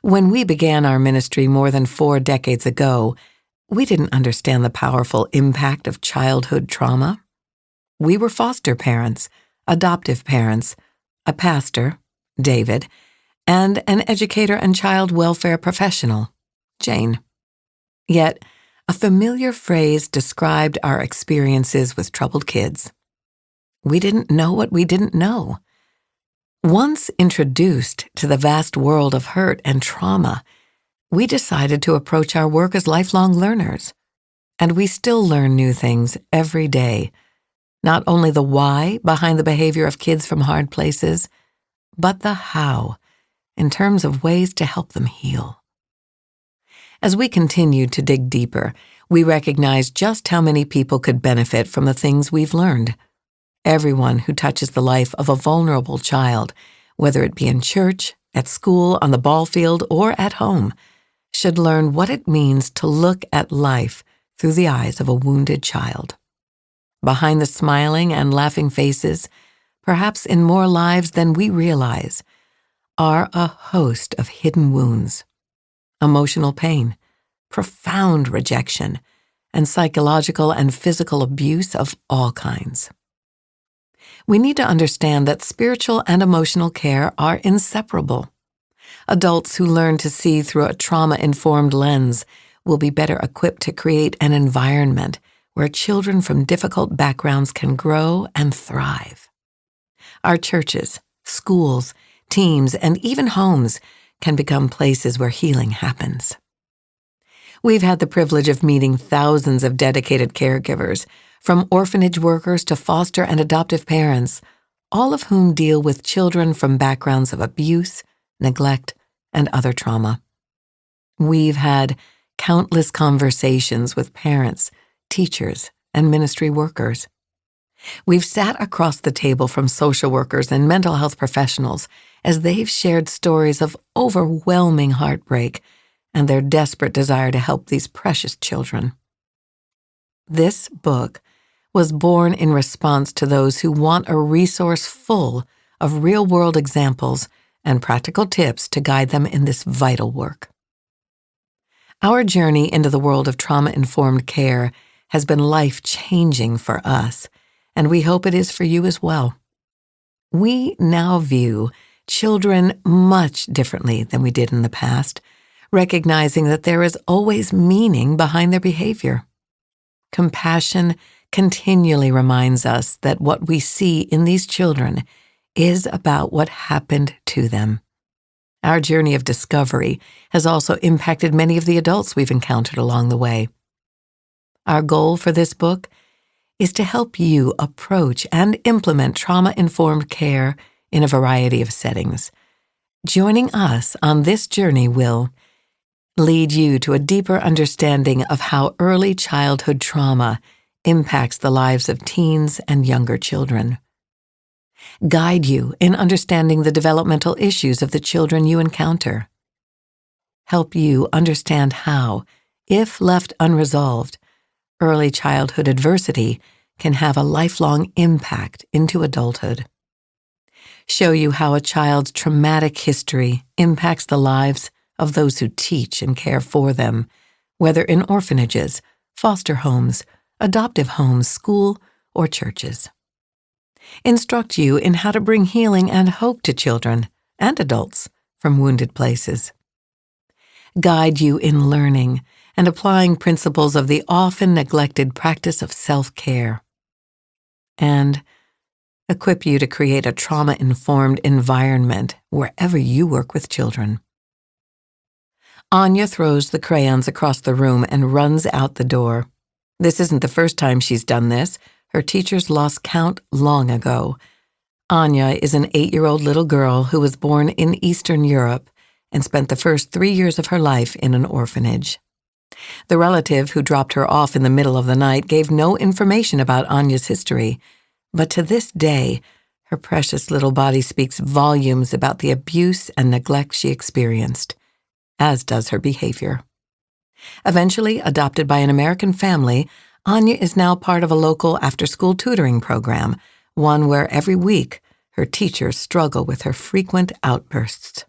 When we began our ministry more than 4 decades ago, we didn't understand the powerful impact of childhood trauma. We were foster parents, adoptive parents, a pastor, David, and an educator and child welfare professional, Jayne. Yet, a familiar phrase described our experiences with troubled kids. We didn't know what we didn't know. Once introduced to the vast world of hurt and trauma, we decided to approach our work as lifelong learners. And we still learn new things every day, not only the why behind the behavior of kids from hard places, but the how, in terms of ways to help them heal. As we continued to dig deeper, we recognized just how many people could benefit from the things we've learned. Everyone who touches the life of a vulnerable child, whether it be in church, at school, on the ball field, or at home, should learn what it means to look at life through the eyes of a wounded child. Behind the smiling and laughing faces, perhaps in more lives than we realize, are a host of hidden wounds, emotional pain, profound rejection, and psychological and physical abuse of all kinds. We need to understand that spiritual and emotional care are inseparable. Adults who learn to see through a trauma-informed lens will be better equipped to create an environment where children from difficult backgrounds can grow and thrive. Our churches, schools, teams, and even homes can become places where healing happens. We've had the privilege of meeting thousands of dedicated caregivers, from orphanage workers to foster and adoptive parents, all of whom deal with children from backgrounds of abuse, neglect, and other trauma. We've had countless conversations with parents, teachers, and ministry workers. We've sat across the table from social workers and mental health professionals as they've shared stories of overwhelming heartbreak and their desperate desire to help these precious children. This book was born in response to those who want a resource full of real-world examples and practical tips to guide them in this vital work. Our journey into the world of trauma-informed care has been life-changing for us, and we hope it is for you as well. We now view children much differently than we did in the past, recognizing that there is always meaning behind their behavior. Compassion continually reminds us that what we see in these children is about what happened to them. Our journey of discovery has also impacted many of the adults we've encountered along the way. Our goal for this book is to help you approach and implement trauma-informed care in a variety of settings. Joining us on this journey will lead you to a deeper understanding of how early childhood trauma impacts the lives of teens and younger children, guide you in understanding the developmental issues of the children you encounter, help you understand how, if left unresolved, early childhood adversity can have a lifelong impact into adulthood, show you how a child's traumatic history impacts the lives of those who teach and care for them, whether in orphanages, foster homes, adoptive homes, school, or churches. Instruct you in how to bring healing and hope to children and adults from wounded places. Guide you in learning and applying principles of the often neglected practice of self-care. And equip you to create a trauma-informed environment wherever you work with children. Anya throws the crayons across the room and runs out the door. This isn't the first time she's done this. Her teachers lost count long ago. Anya is an 8-year-old little girl who was born in Eastern Europe and spent the first 3 years of her life in an orphanage. The relative who dropped her off in the middle of the night gave no information about Anya's history, but to this day, her precious little body speaks volumes about the abuse and neglect she experienced, as does her behavior. Eventually adopted by an American family, Anya is now part of a local after-school tutoring program, one where every week her teachers struggle with her frequent outbursts.